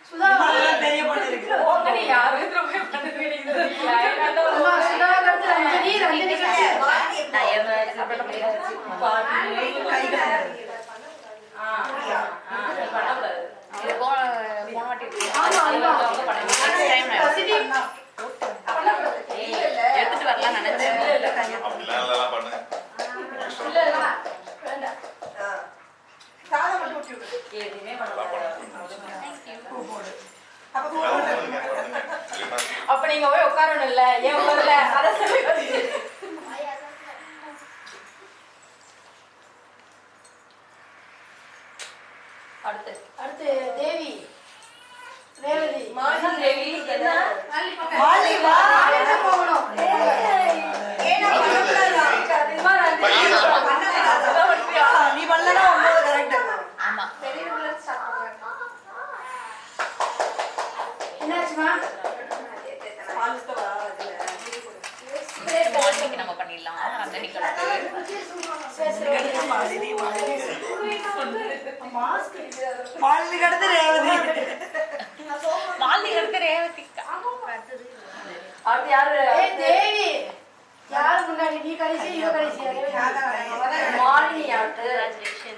சுதா பெரிய பொண்ணு இருக்கு. ஓங்கடி யாரு திரும்ப பண்ணுவீங்க? அம்மா சுதா கத்து ரஞ்சனி ரஞ்சனி கத்து. நான் ஏமா அப்படி பாதி கை கட்டு. பண்ணக்கூடாது. இது போன வாட்டி ஆமா அவங்க பண்ணுங்க. பாசிட்டிவ் எடுத்துட்டு வரலாம் நினைச்சேன். அப்படிலாம் பண்ணு. இல்ல இல்ல வேண்டாம். சாதா மட்டும் ஊத்தி விடு. எதுமே பண்ணக்கூடாது. பூ போடு. அப்ப பூ போடு. அப்ப நீங்க போய் உட்காரணும் இல்ல? ஏன் உட்காரல? அத சொல்லி அடுத்து அடுத்து தேவி ரேவதி மாசி தேவி என்ன? மாலி வா என்ன போகணும்? ஏனா நீ பண்ணலனா 9 கரெக்ட். ஆமா. பெரியவங்கள ஸ்டார்ட் என்னாச்சுமா? பால்ஸ்தவா அதுல மார்னிங் நம்ம பண்ணிடலாம். ரஞ்சனிக்கு மாலினி மாஸ்க் மாலினி கடந்து ரேவதி மாலினி அடுத்து ரேவதி. அடுத்து யாரு? ஏய் தேவி யார் முன்னாடி நீ கடைசி இவ கடைசி மாலினி அடுத்து ரஞ்சனிக்கு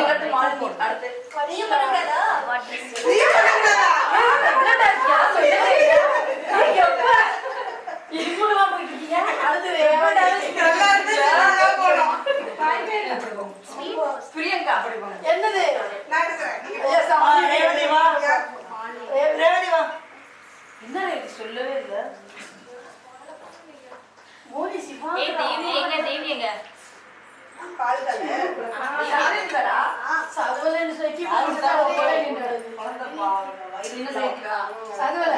அடுத்து மாலினி அடுத்து நீ பண்ணடா நீ பண்ணடா என்னடா எப்ப இம்முடா போயிட்டு இருக்கீங்க? அடுத்து ரேவதி நல்லா இருந்து நல்லா போறோம் பிரியங்கா அப்படி போங்க. என்னது நான் எடுக்கறேன். ரேவதி வா ரேவதி வா என்ன ரேவதி சொல்லவே இல்ல. மோனி சிவா தேவி எங்க? தேவி எங்க? பால்கல யாருங்கடா? சகவலன்னு சொல்லி குழந்தை என்ன செய்யறா? சகவல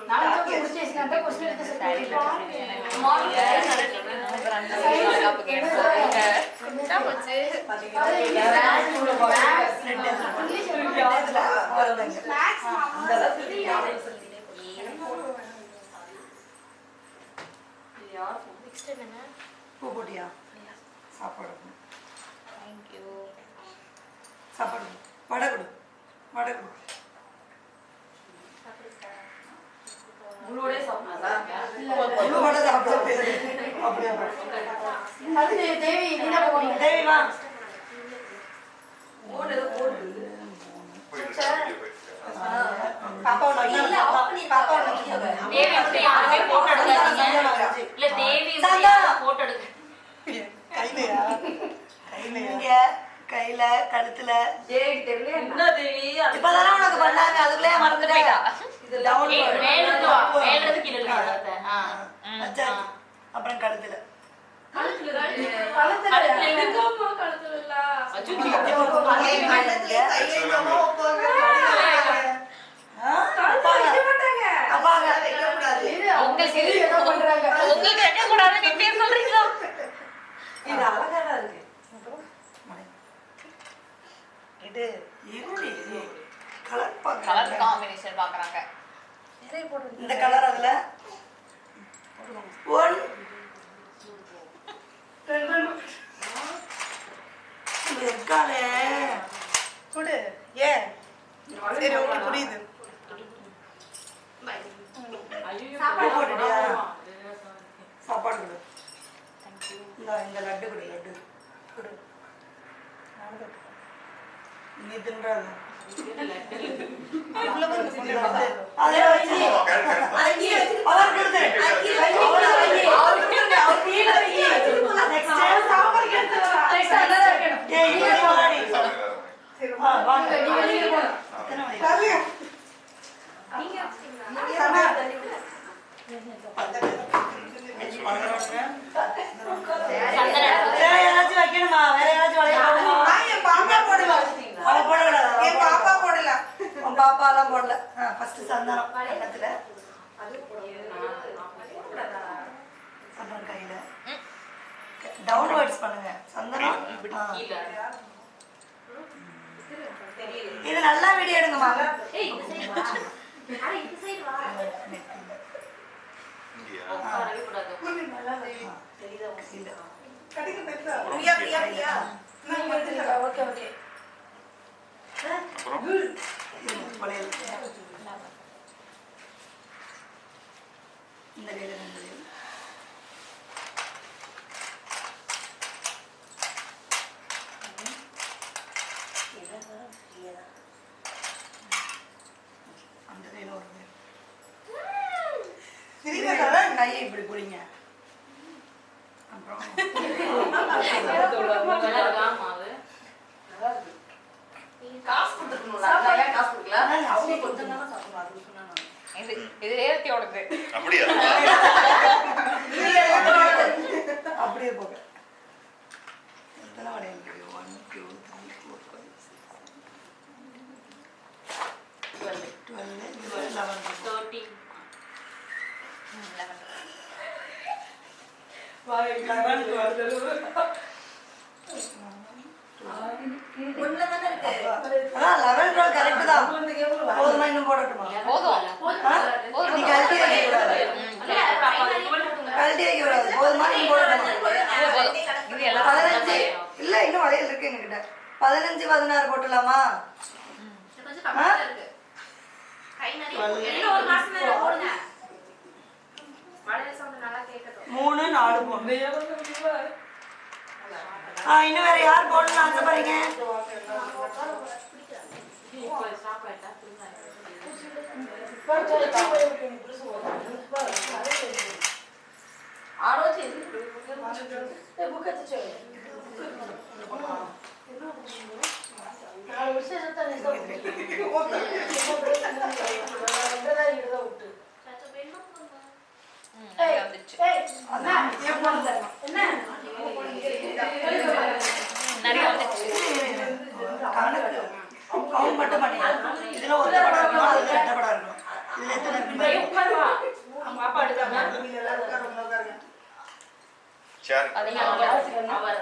நான் தூக்கி முடிச்சேன் क्वेश्चन எடுத்து செட் பூ போட்டியா சாப்பாடு சாப்பாடு வடை கொடு வடை கொடு முழுவதே சாப்பிடுறதா? முழு வடை சாப்பிட அப்படியே அது தேவி நீனா போறீங்க தேவி வா ஓடுது ஓடுது. பாப்பா இல்ல ஆஃப் பண்ணி பாப்பா தேவி அப்படி யாருமே போட்டோ எடுக்காதீங்க. இல்ல தேவி போட்டோ எடுக்க. கையிலயா இங்க கையில கழுத்துல தேவி தெரியல. என்ன தேவி? இப்பதானே உனக்கு பண்ணாங்க அதுக்குள்ளே மறந்து போயிட்டா. இது டவுன் மேல இருந்து வா. மேல இருந்து கீழ இருக்கு. அச்சா அப்புறம் கழுத்துல கழுத்துல எடுக்காம கழுத்துல இல்ல. அச்சோ உங்களுக்கு வைக்க கூடாது. நீ பேர் சொல்றீங்களா? இது அழகா இருக்கு. இது இருடி கலர் கலர் காம்பினேஷன் பாக்குறாங்க. இந்த கலர் அதுல 1 இருக்கானே குடு ஏன் சரி உங்களுக்கு புரியுது. சாப்பாடு போட்டுட்டியா? சாப்பாடு கொடு. இந்த லட்டு கொடு லட்டு கொடு. நீ தின்றாத அதை வச்சு அவர் கொடுத்து யாராச்சும் வைக்கணுமா? வேற யாராச்சும் பாப்பா போடலாம். பாப்பா எல்லாம் போடல. ஃபர்ஸ்ட் சந்தனம் பக்கத்துல அப்புறம் கையில டவுன்வர்ட்ஸ் பண்ணுங்க. சந்தனம் இது நல்லா வீடியோ எடுங்கம்மா. வளையல் இந்த கையில 2 வளையல் அந்த கையில ஒரு வளையல் சிரிக்கிறதால கையை இப்படி பிடிங்க அப்புறம் காசு கொடுத்துருக்கணும்ல ஏன் காசு கொடுக்கல அவங்க கொஞ்சம் தானே சாப்பிடணும் அது சொன்னாங்க இது ஏத்தி உனக்கு அப்படியா அப்படியே போக எத்தனை வளையல் இருக்கு 1 2 3 4 5 12 11 13 ஒண்ணுல தானே இருக்கு அதான் 11 12 கரெக்ட் தான் போதுமா இன்னும் போடட்டுமா போதும் நீ கழட்டி வைக்க கூடாது கழட்டி வைக்க கூடாது போதுமா இன்னும் போடட்டுமா இது எல்லாம் 15 இல்ல இன்னும் வளையல் இருக்கு என்கிட்ட 15 16 போட்டுலாமா கொஞ்சம் கம்மியா இருக்கு கை நிறைய இன்னும் ஒரு மாசம் மேல போடுங்க வளையல் சவுண்ட் நல்லா கேட்கட்டும் 3 4 போடுங்க இன்னும் வேற யார் போடணும்னு ஆசைப்படுறீங்க நிறைய வந்துச்சு கணக்கு கவுண்ட் மட்டும் பண்ணிங்க இதுல ஒரு படம் இருக்கணும் அதுல 2 படம் இருக்கணும் இதுல எத்தனை இருக்கு சரி அதுங்க 4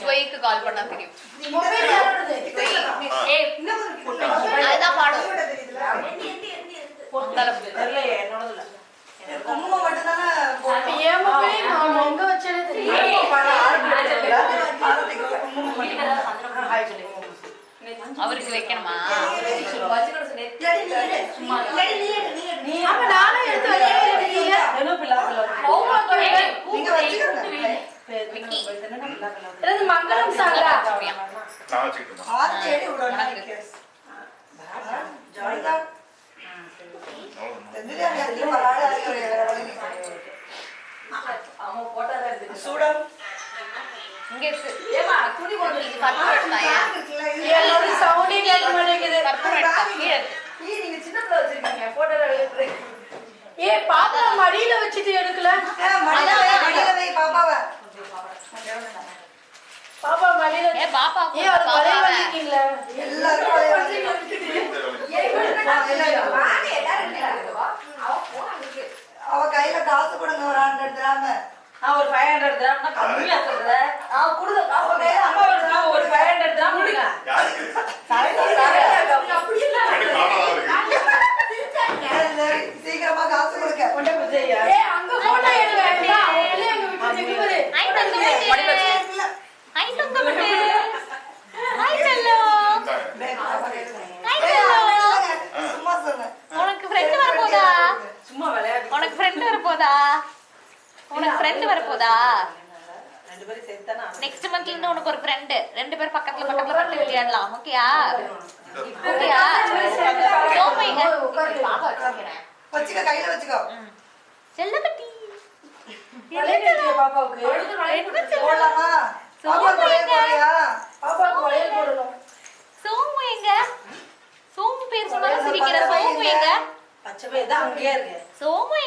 ஸ்வைக்கு கால் பண்ணா தெரியும் அதுதான் பாடும் குங்குமம் மட்டும் தானே அவருக்கு வைக்கணுமா மங்களம் சாரா நான் வச்சுக்கிட்டுமா ஆர்த்தி எடி விடணும் ஜாலிதான் தெரியல எனக்கு ஒரு ஆளு அவங்க போட்டோதான் எடுத்து சூடம் இங்க இருக்கு ஏமா துணி போட்டு கற்பூரம் எடுத்தாயா எல்லாரோட சவுண்டே கேட்க மாட்டேங்குது கற்பூரம் எடுத்தா கீழே இருக்கு. நீங்க சின்ன பிள்ளை வச்சிருக்கீங்க போட்டோ எடுத்து பாப்பா மடியில வச்சுட்டு எடுக்கல மடியில வை பாப்பாவை பாப்பா மடியில ஏ பாப்பா அது வளையல் வச்சிருக்கீங்களா எல்லாரும் அவ கையில காசு கொடுங்க ஒரு 100 கிராம் ஒரு 500 கிராம்னா கம்மியா சொல்ற குடுங்க காசு கையில அம்மா ஒரு 500 கிராம் கொடுங்க யாருக்கு அப்படி இல்ல எனக்கு பாடம் இருக்கு சீக்கிரமா காசு கொடுக்க அங்க போட்டோ எடுங்க அங்க விட்டு பாரு ஐ தங்கமட்டே ஐ தங்கமட்டே ஹாய் செல்லோ சும்மா சொல்லுங்க உனக்கு ஃப்ரெண்ட் வரப்போதா சும்மா விளையாடு உனக்கு ஃப்ரெண்ட் வரப்போதா உனக்கு ஃப்ரெண்ட் வரப்போதா ரெண்டு பேரும் சேர்த்தானா நெக்ஸ்ட் மந்த்ல இருந்து உனக்கு ஒரு ஃப்ரெண்ட் 2 பேர் பக்கத்துல பக்கத்துல விளையாடலாம் ஓகேயா ஓகேயா சோமைங்க பாப்பா வச்சுக்கிறேன் வச்சுக்க கையில வச்சுக்கோ செல்லப்பட்டி பாப்பாவுக்கு போடலாமா பாப்பா போறியா பாப்பாவுக்கு வளையல் போடணும் சோமு எங்க சோமு பேர் சொன்னாலும் சிரிக்கிற சோமு எங்க பச்சை பையன் தான் அங்கேயே இருக்கு சோமு